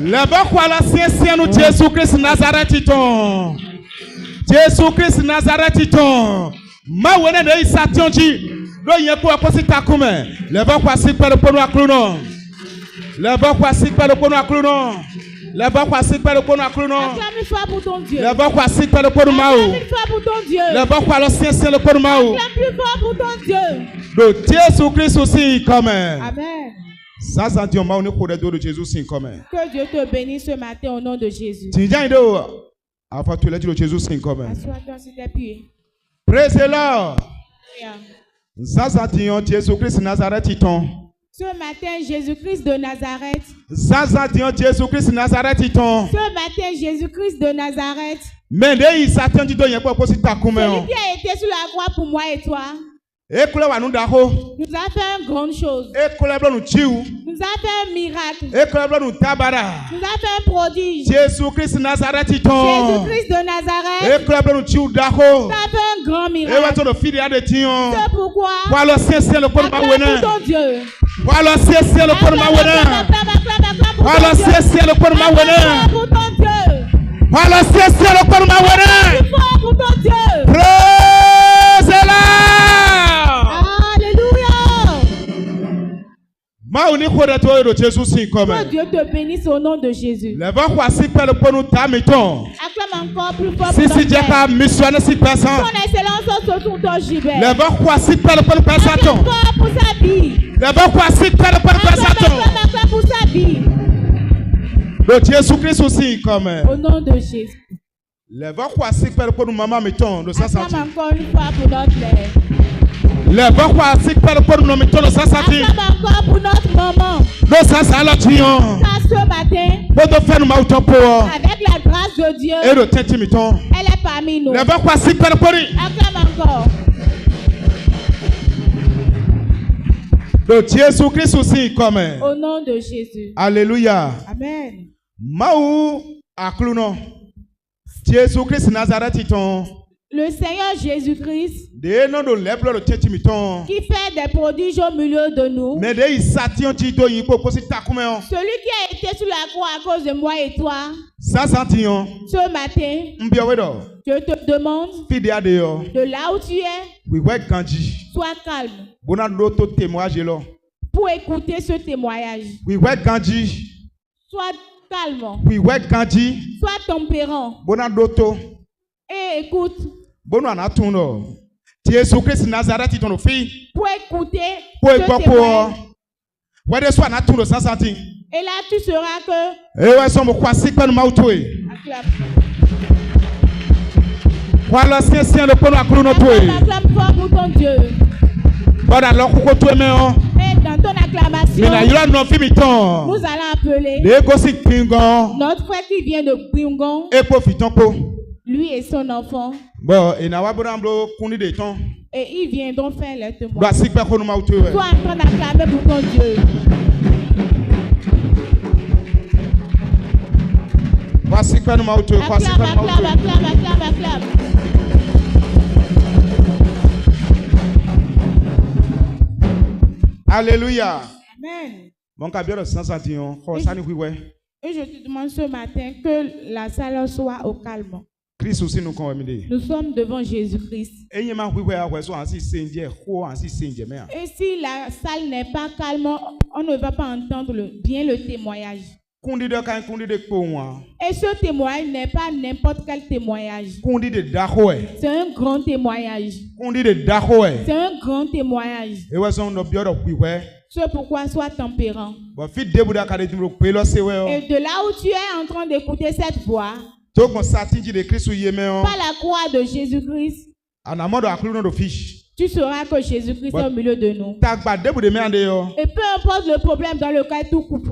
Le bon quoi la ciència nous Jésus-Christ Nazareth iton. Jésus-Christ Nazareth iton. Ma wene de isationji. Do yepo akosi takume. Le bon quoi si pele pono akluno. Le bon quoi si pele pono akluno. Le bon quoi si pele pono akluno. Acclame une fois pour ton Dieu. Le bon quoi si pele pono mau. Acclame une fois pour ton Dieu. Le bon quoi la ciència le pono mau. Acclame plus fort pour ton Dieu. Do Jésus-Christ aussi comme. Amen. Ça ça dit on m'a de Jésus aussi comme. Que Dieu te bénisse ce matin au nom de Jésus. Tiens do. Avant tu l'as dit Jésus c'est comme. Assois-toi sur tes pieds. Praise the Lord. Alléluia. Ça ça dit on Jésus-Christ Nazareth iton. Ce matin, Jésus-Christ de Nazareth. Ça ça dit on Jésus-Christ Nazareth iton. Ce matin, Jésus-Christ de Nazareth. Mais dès il s'attend dit do yepo akosi takume. Celui qui a été sur la croix pour moi et toi. E kule wa nu daho. Nous a fait une grande chose. E kule blo nu chiu. Nous a fait un miracle. E kule blo nu tabara. Nous a fait un prodige. Jésus-Christ Nazareth iton. Jésus-Christ de Nazareth. E kule blo nu chiu daho. Nous a fait un grand E wa miracle. to do fidi ade tion. C'est pourquoi. Walo sese le kono ma Acclame wena. pour ton Dieu. Walo sese le kono ma wena. Acclame Walo sese le kono ma wena. pour ton Dieu. Walo sese le kono ma wena. Plus fort pour ton Dieu. Praise the Lord. Alléluia. Ma uni kore to do Jésus sin comme. Que Dieu te bénisse au nom de Jésus. Le va kwa si pele ponu tamiton. Acclame encore plus fort Si pour ton si Dieu. jeka missionnaire si personne. Son excellence sur ton gibet. Le va kwa si pele ponu Acclame personne. encore pour sa vie. Le va kwa si pele ponu personne. Acclame pour sa vie. Le Jésus-Christ aussi comme. Au nom de Jésus. Le va kwa si pele ponu maman miton de 100 Acclame encore une fois pour notre Père. Le va kwa si pele ponu no miton de 100 Acclame encore pour notre maman. de 100 la tion. Car ce matin, Bodo faire ma auto pour. avec la grâce de Dieu, Et le tenti miton. elle est parmi nous. Le va kwa si pele ponu. Acclame encore. Le Jésus-Christ aussi comme. Au nom de Jésus. Alléluia. Amen. Maou akluno. Jésus-Christ Nazareth iton. Le Seigneur Jésus-Christ, De non do leblo le tenti miton. qui fait des prodiges au milieu de nous, Mais de isation ti do yipo kosi takume on. celui qui a été sur la croix à cause de moi et toi, Ça sentillon. ce matin, Mbio wedo. je te demande, Fide ade yo. de là où tu es, We wek ganji. sois calme Bona do to témoignage lo. pour écouter ce témoignage. We wek ganji. Sois calme, We wek ganji. sois tempérant Bona do to. et écoute Bono anatun no. Jésus-Christ Nazareth ton fi. pour écouter Po ce ekpo témoignage. po. Wede so anatun no 100 Et là, tu sauras que... E we so mo kwasi penu mautoe. Acclame. Wala sien le ponu akulu no toe. Acclame fort pour ton Dieu. Boda lo kuko toe me on. Et dans ton acclamation, Mina yura no fi miton. nous allons appeler Le gosi pingon. notre frère qui vient de Bingon, Epo fiton po. lui et son enfant, Bon, et na wa bona mblo kundi de ton. et ils viendront faire leur Do témoignage. asikpe ko no mautoe. Sois en train d'acclamer pour ton Dieu. Wasikpe no mautoe. Wasikpe Acclame, no acclame, mautoe. acclame, acclame, acclame. Alléluia. Amen. Mon ka bioro 161. Ko sani wiwe. Et je te demande ce matin que la salle soit au calme. Christ aussi nous convaincre. Nous sommes devant Jésus-Christ. Enye ma wiwe a so ansi senje ho ansi senje me. Et si la salle n'est pas calme, on ne va pas entendre bien le témoignage. Kundi de kan kundi de po wa. Et ce témoignage n'est pas n'importe quel témoignage. Kundi de daho e. C'est un grand témoignage. Kundi de daho e. C'est un grand témoignage. E we so no bioro wiwe. C'est pourquoi sois tempérant. Bo fit debu da ka de dimro pe lo se we o. Et de là où tu es en train d'écouter cette voix, To gon satinji de Christ ye me o. par la croix de Jésus-Christ, Anamodo akulu no do fish. tu sauras que Jésus-Christ est au milieu de nous. Tagba debu de me ande yo. Et peu importe le problème dans lequel tu coupes,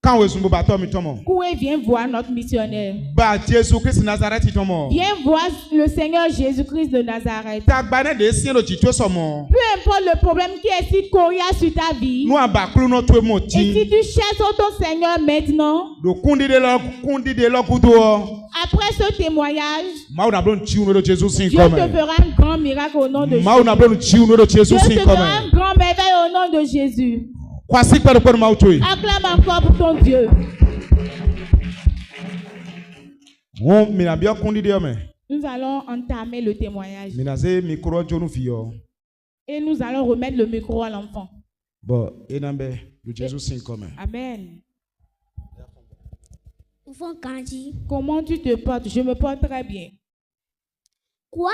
Kan we sumbo ba to mi tomo. Koué, viens voir notre missionnaire. Ba Jésus-Christ Nazareth tomo. Viens voir le Seigneur Jésus-Christ de Nazareth. Tagba ne de sien lo tito somo. Peu importe le problème qui est si coriace sur ta vie, Nou abakulu no to et moti. si tu cherches ton Seigneur maintenant, Do kundi de lo kudo. après ce témoignage, Mau na blon chiu no do Jesus sin Dieu te come. fera un grand miracle au nom de Mau Jésus. na blon chiu no do Dieu Jesus te sin fera come. un grand merveille au nom de Jésus. Kwasi pere pere mau toy. Acclame encore pour ton Dieu. On mina bien kondi de me. Nous allons entamer le témoignage. Mina se micro jonu fio. Et nous allons remettre le micro à l'enfant. Bon, enambe le Jésus sin comme. Amen. Enfant Kandi. Comment tu te portes? Je me porte très bien. Quoi?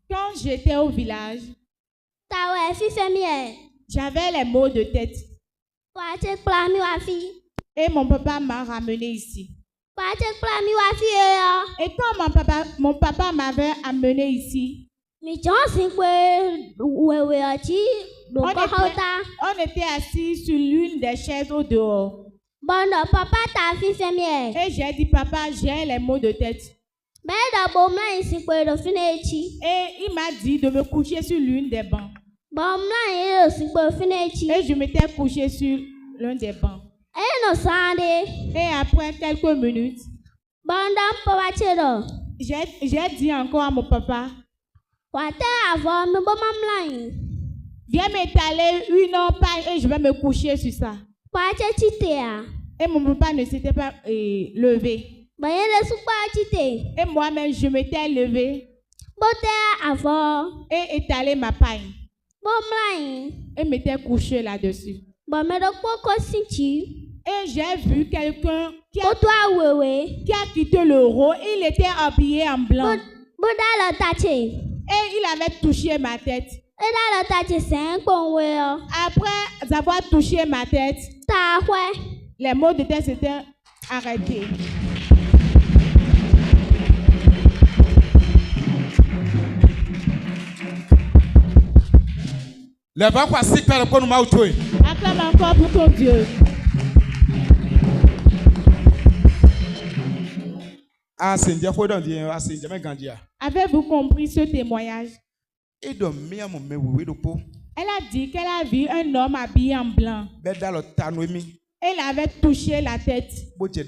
Quand j'étais au village, j'avais les maux de tête. Et mon papa m'a ramené ici. Et quand mon papa m'avait amené ici, on était assis sur l'une des chaises au dehors. Et j'ai dit, papa, j'ai les maux de tête. Et il m'a dit de me coucher sur l'une des bancs. Et je m'étais couché sur l'un des bancs. Et après quelques minutes, j'ai dit encore à mon papa, viens m'étaler une paille et je vais me coucher sur ça. Et mon papa ne s'était pas levé. Et moi-même, je m'étais levé et étalé ma paille. Et m'étais couché là-dessus. Et j'ai vu quelqu'un qui a quitté le rôle. Il était habillé en blanc. Et il avait touché ma tête. Après avoir touché ma tête, les maux de tête s'étaient arrêtés. Acclame encore pour ton Dieu. Avez-vous compris ce témoignage? Elle a dit qu'elle a vu un homme habillé en blanc. Elle avait touché la tête. Et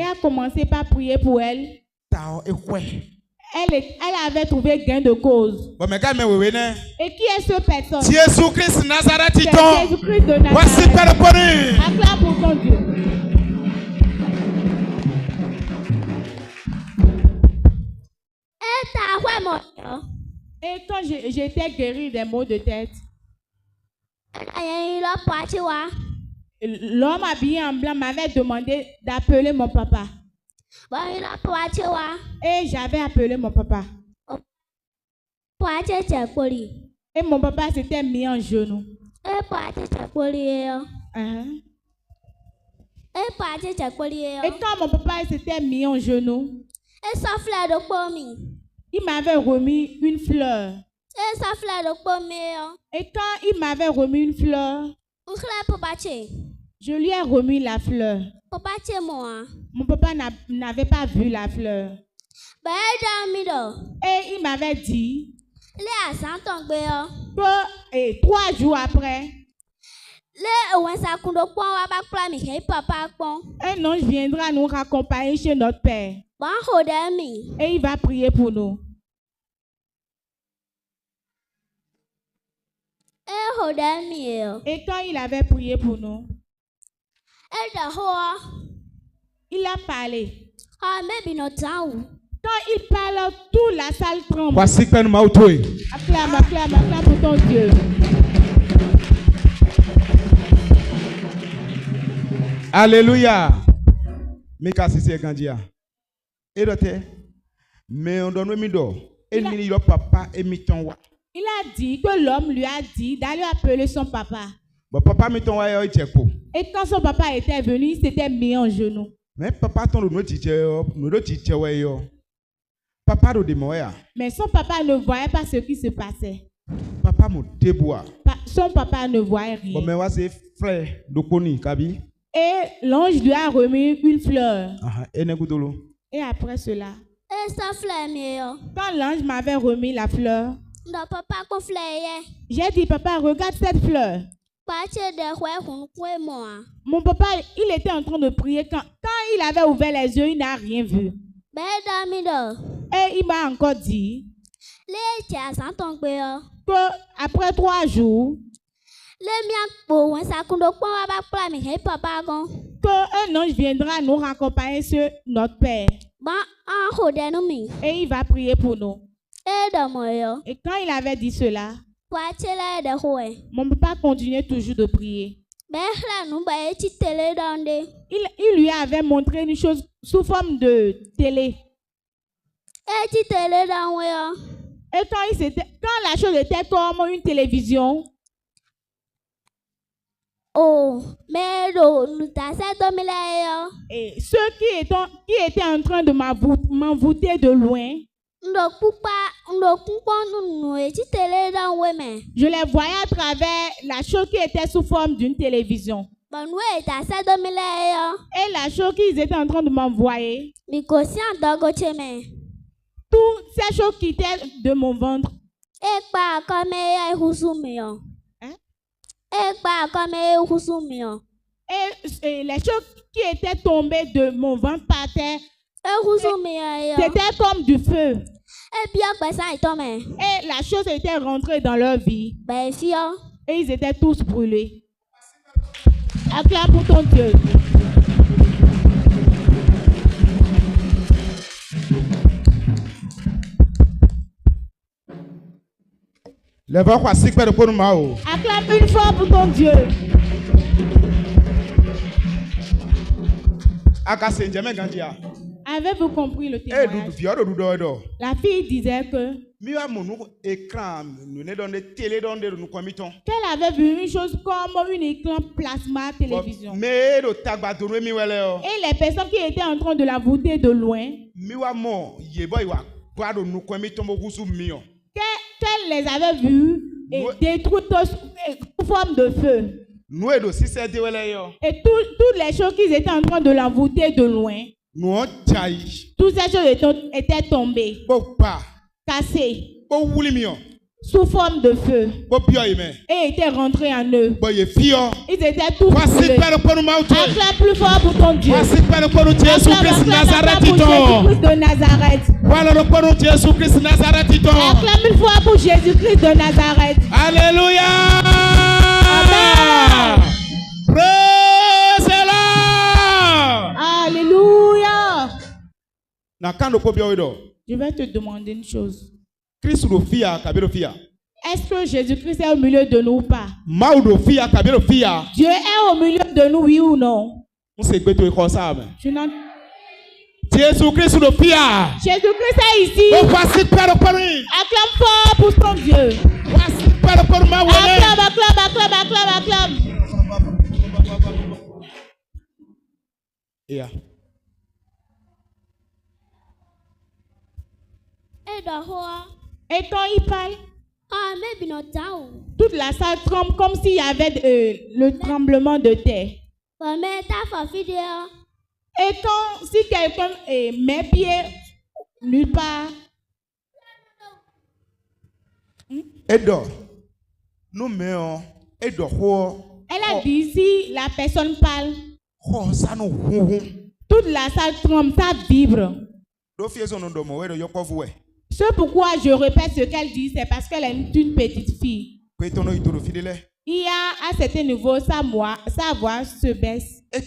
a commencé par prier pour elle. Elle avait trouvé gain de cause. Et qui est ce personne? Jésus-Christ Nazareth. C'est Jésus-Christ de Nazareth. Acclame pour ton Dieu. Et quand j'étais guérie des maux de tête, l'homme habillé en blanc m'avait demandé d'appeler mon papa. Et j'avais appelé mon papa. Et mon papa s'était mis en genoux. Et quand mon papa s'était mis en genoux, il m'avait remis une fleur. Et quand il m'avait remis une fleur, je lui ai remis la fleur. Mon papa n'avait pas vu la fleur. Et il m'avait dit que 3 jours après, un ange viendra nous raccompagner chez notre Père. Et il va prier pour nous. Et quand il avait prié pour nous, il a parlé. Quand il parle, toute la salle tremble. Acclame, acclame, acclame pour ton Dieu. Alléluia. Mika sisi ekandia. Edote. Mais on donne mi do. Eni yo papa emitonwa. Il a dit que l'homme lui a dit d'aller appeler son papa. Bon papa mitonwa yo icheko. Et quand son papa était venu, il s'était mis en genoux. Mais papa ton no tiche yo. Papa do demoya. Mais son papa ne voyait pas ce qui se passait. Papa mo deboa. Son papa ne voyait rien. Bon mais wa c'est frère dokoni kabi. Et l'ange lui a remis une fleur. Et après cela, quand l'ange m'avait remis la fleur, j'ai dit, papa, regarde cette fleur. Mon papa, il était en train de prier quand il avait ouvert les yeux, il n'a rien vu. Et il m'a encore dit que après 3 jours, qu'un ange viendra nous raccompagner sur notre Père. Et il va prier pour nous. Et quand il avait dit cela, mon papa continuait toujours de prier. Il lui avait montré une chose sous forme de télé. Et quand la chose était comme une télévision, et ceux qui étaient en train de m'envoûter de loin, je les voyais à travers la chose qui était sous forme d'une télévision. Et la chose qu'ils étaient en train de m'envoyer, toutes ces choses qui étaient de mon ventre, et les choses qui étaient tombées de mon ventre par terre, c'était comme du feu. Et la chose était rentrée dans leur vie. Et ils étaient tous brûlés. Acclame pour ton Dieu. Acclame une fois pour ton Dieu. Avez-vous compris le témoignage? La fille disait que qu'elle avait vu une chose comme un écran plasma télévision. Et les personnes qui étaient en train de la voûter de loin, qu'elle les avait vues et détruites sous forme de feu. Et toutes les choses qui étaient en train de la voûter de loin, toutes ces choses étaient tombées, cassées, sous forme de feu, et étaient rentrées en eux. Ils étaient tous brûlés. Acclame plus fort pour ton Dieu. Acclame pour Jésus-Christ de Nazareth. Acclame une fois pour Jésus-Christ de Nazareth. Alléluia. Amen. Praise the Lord. Alléluia. Je vais te demander une chose. Est-ce que Jésus-Christ est au milieu de nous ou pas? Dieu est au milieu de nous, oui ou non? Jésus-Christ est ici. Acclame fort pour ton Dieu. Acclame. Yeah. Et quand il parle, toute la salle tremble comme s'il y avait le tremblement de terre. Et quand, si quelqu'un met pied nulle part, elle a dit, si la personne parle, toute la salle tremble, ça vibre. C'est pourquoi je répète ce qu'elle dit, c'est parce qu'elle est une petite fille. Il y a à certain niveau, sa voix se baisse. Et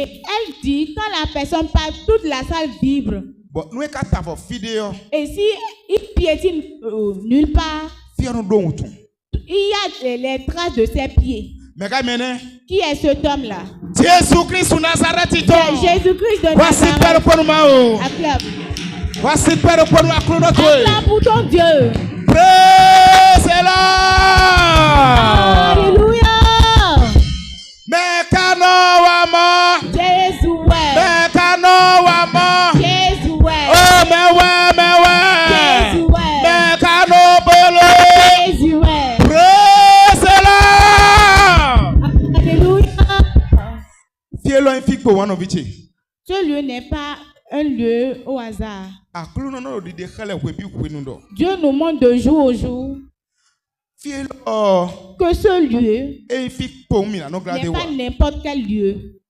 elle dit, quand la personne parle, toute la salle vibre. Et si il piétine nulle part, il y a les traces de ses pieds. Qui est cet homme-là? Jésus-Christ de Nazareth. Jésus-Christ de Nazareth. Acclame pour ton Dieu. Praise the Lord. Alléluia. Jésus, ouais. Jésus, ouais. Jésus, ouais. Jésus, ouais. Praise the Lord. Alléluia. Ce lieu n'est pas un lieu au hasard. Dieu nous montre de jour au jour. que ce lieu n'est pas n'importe quel lieu.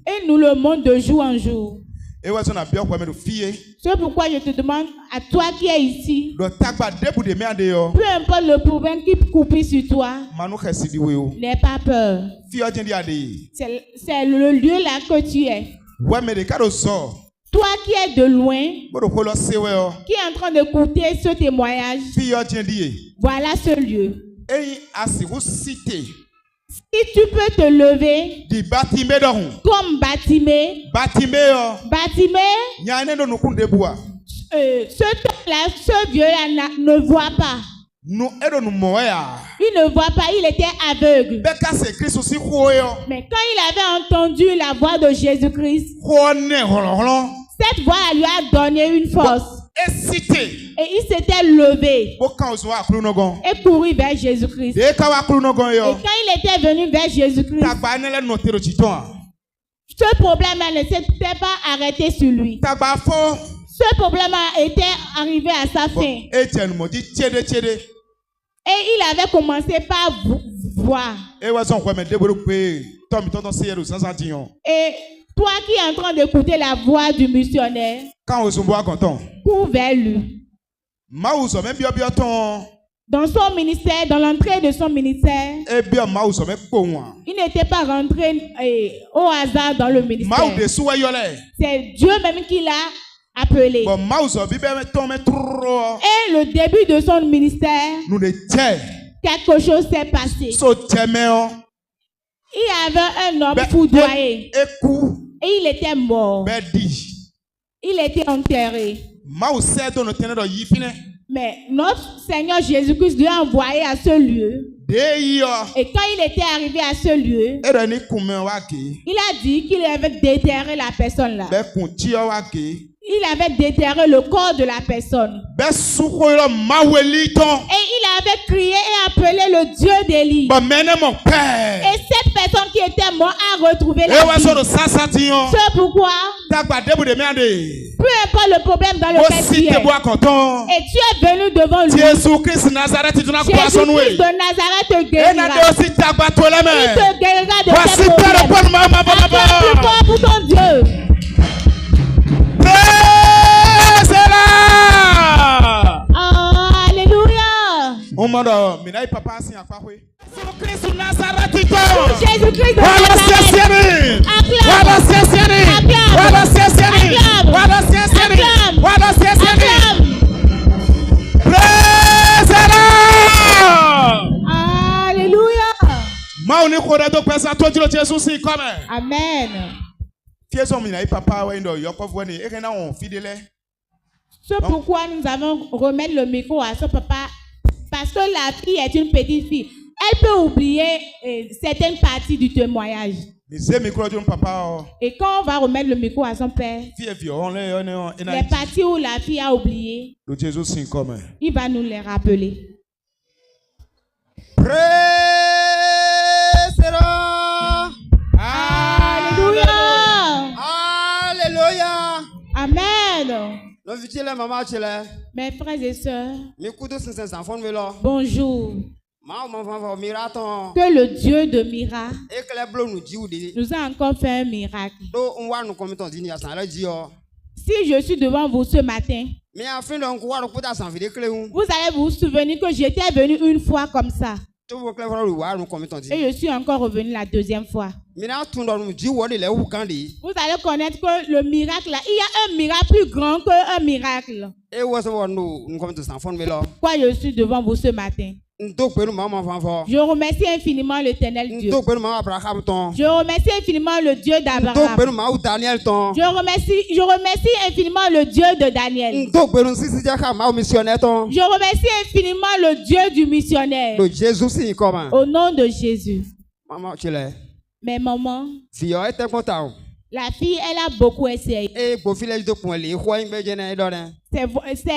Et nous le montre de jour en jour. C'est pourquoi je te demande à toi qui es ici, peu importe le problème qui coupe sur toi, n'aie pas peur. C'est le lieu là que tu es. Toi qui es de loin, qui est en train d'écouter ce témoignage, voilà ce lieu. Si tu peux te lever comme Batimée, ce vieux-là ne voit pas. Il ne voit pas, il était aveugle. Mais quand il avait entendu la voix de Jésus-Christ, cette voix lui a donné une force. Et il s'était levé et couru vers Jésus-Christ. Et quand il était venu vers Jésus-Christ, ce problème-là ne s'était pas arrêté sur lui. Ce problème était arrivé à sa fin. Et il avait commencé par voir. Et toi qui es en train d'écouter la voix du missionnaire, cours vers lui. Dans son ministère, dans l'entrée de son ministère, il n'était pas rentré au hasard dans le ministère. C'est Dieu même qui l'a appelé. Et le début de son ministère, quelque chose s'est passé. Il y avait un homme foudroyé. Et il était mort. Il était enterré. Mais notre Seigneur Jésus-Christ lui a envoyé à ce lieu. Et quand il était arrivé à ce lieu, il a dit qu'il avait déterré la personne là. Il avait déterré le corps de la personne. Et il avait crié et appelé le Dieu d'Élie. Et cette personne qui était morte a retrouvé la vie. C'est pourquoi, peu importe le problème dans lequel tu es, et tu es venu devant lui, Jésus-Christ de Nazareth te guérira. Il te guérira de tes problèmes. Acclame plus fort pour ton Dieu. Alléluia. Jésus-Christ de Nazareth. Alléluia. Amen. C'est pourquoi nous avons remettre le micro à ce papa, parce que la fille est une petite fille. Elle peut oublier certaines parties du témoignage. Et quand on va remettre le micro à son père, les parties où la fille a oublié, il va nous les rappeler. Alléluia. Alléluia. Amen. Mes frères et sœurs, bonjour. Que le Dieu de miracle nous a encore fait un miracle. Si je suis devant vous ce matin, vous allez vous souvenir que j'étais venu une fois comme ça. Et je suis encore revenu la deuxième fois. Vous allez connaître que le miracle là, il y a un miracle plus grand qu'un miracle. Pourquoi je suis devant vous ce matin? Je remercie infiniment l'Éternel Dieu. Je remercie infiniment le Dieu d'Abraham. Je remercie infiniment le Dieu de Daniel. Je remercie infiniment le Dieu du missionnaire. Au nom de Jésus. Mais maman, la fille, elle a beaucoup essayé. C'est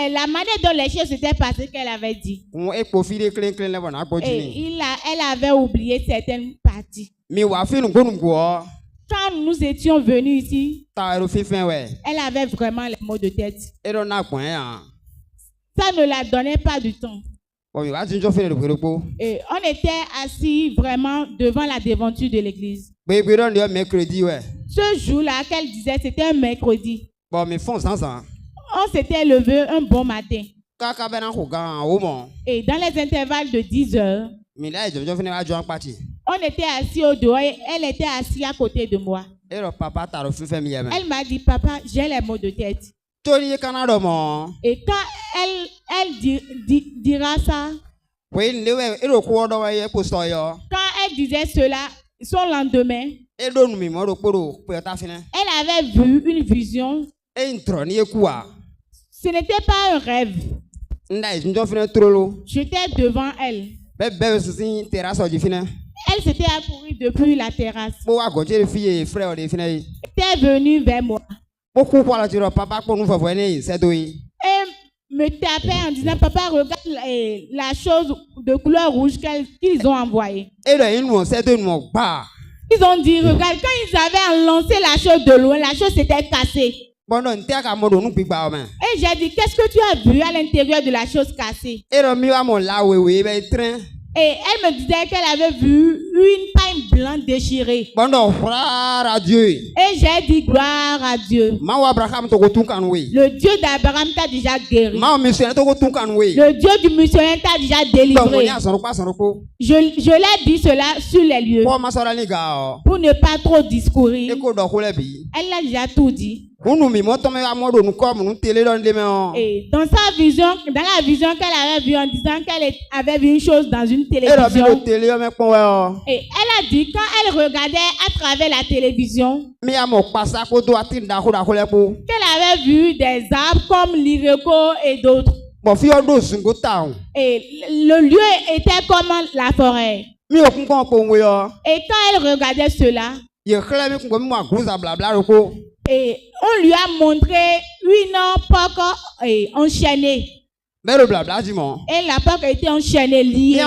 la manière dont les choses s'étaient passées qu'elle avait dit. Et elle avait oublié certaines parties. Quand nous étions venus ici, elle avait vraiment les maux de tête. Ça ne la donnait pas du temps. Et on était assis vraiment devant la devanture de l'église. Ce jour-là, qu'elle disait, c'était un mercredi. On s'était levé un bon matin. Et dans les intervalles de 10 heures, on était assis au dehors et elle était assise à côté de moi. Elle m'a dit, papa, j'ai les maux de tête. Et quand elle dira ça, quand elle disait cela, son lendemain, elle avait vu une vision. Ce n'était pas un rêve. J'étais devant elle. Elle s'était accourue depuis la terrasse. Elle était venue vers moi. Et me tapait en disant, papa, regarde la chose de couleur rouge qu'ils ont envoyée. Ils ont dit, regarde, quand ils avaient lancé la chose de loin, la chose s'était cassée. Et j'ai dit, qu'est-ce que tu as vu à l'intérieur de la chose cassée? Et elle me disait qu'elle avait vu une paille blanche déchirée. Et j'ai dit, gloire à Dieu. Le Dieu d'Abraham t'a déjà guéri. Le Dieu du missionnaire t'a déjà délivré. Je l'ai dit cela sur les lieux. Pour ne pas trop discourir. Elle a déjà tout dit. Et dans sa vision, dans la vision qu'elle avait vue en disant qu'elle avait vu une chose dans une télévision. Et elle a dit quand elle regardait à travers la télévision qu'elle avait vu des arbres comme l'iroko et d'autres. Et le lieu était comme la forêt. Et quand elle regardait cela, et on lui a montré une porc enchaînée. Et la porc était enchaînée, liée.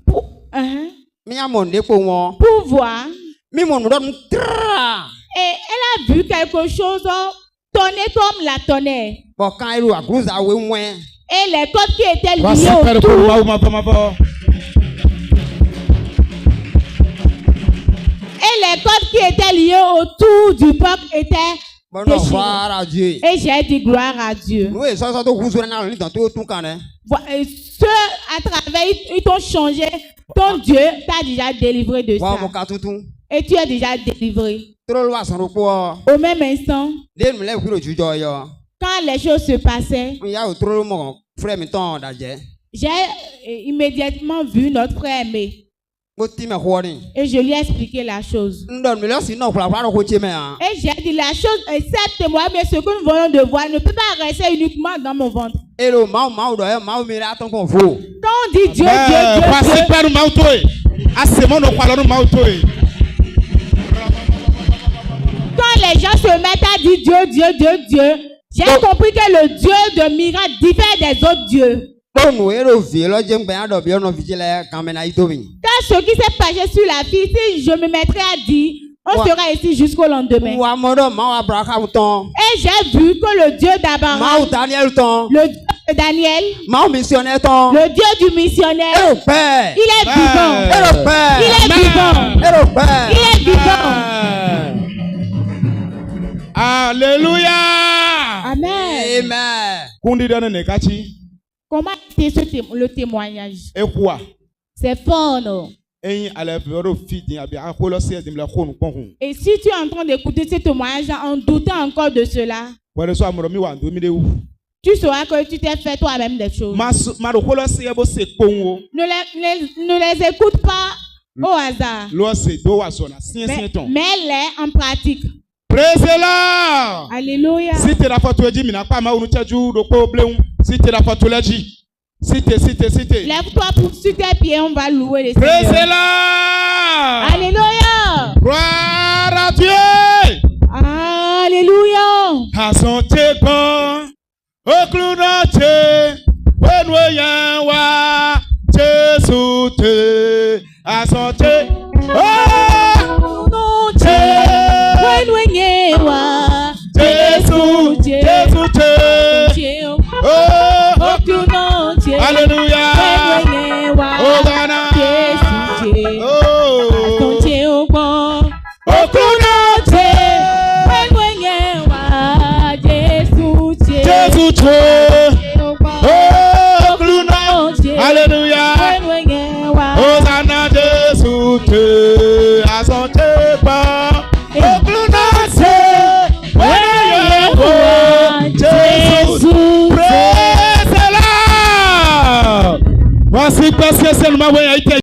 Pour voir. Et elle a vu quelque chose tonner comme la tonnerre. Et les côtes qui étaient liées autour. Et les cordes qui étaient liées autour du porc étaient déchirées. Et j'ai dit gloire à Dieu. Ceux à travers, ils t'ont changé. Ton Dieu t'a déjà délivré de ça. Et tu es déjà délivré. Au même instant, quand les choses se passaient, j'ai immédiatement vu notre frère aimé. Et je lui ai expliqué la chose. Et j'ai dit la chose, accepte-moi, mais ce que nous venons de voir ne peut pas rester uniquement dans mon ventre. Quand on dit Dieu, quand les gens se mettent à dire Dieu, j'ai compris que le Dieu de miracle diffère des autres dieux. Car ce qui s'est passé sur la fille, si je me mettrais à dire, on sera ici jusqu'au lendemain. Et j'ai vu que le Dieu d'Abraham, le Dieu de Daniel, le Dieu du missionnaire, il est vivant. Il est vivant. Il est vivant. Alléluia. Amen. Comment était le témoignage? C'est fort, non? Et si tu es en train d'écouter ce témoignage en doutant encore de cela, tu sauras que tu t'es fait toi-même des choses. Ne les écoute pas au hasard. Mais les en pratique. Praise-la. Alléluia. Si tu la fatoué dit, mina pas ma ou si tu la fatoué dit, cité. Lève-toi pour sur tes pieds, on va louer les Seigneur. Praise-la. Alléluia. Gloire à Dieu. Alléluia. Asante bon, au clou d'entier, Wenoyen wa, Jésus te, asante, oh, Jésus te, oh, Oh, gluna. Alléluia. Hosanna Jésus te a son pas. Oh, gluna c'est. Jésus. Praise the Lord. Voici parce que c'est le moment où il a été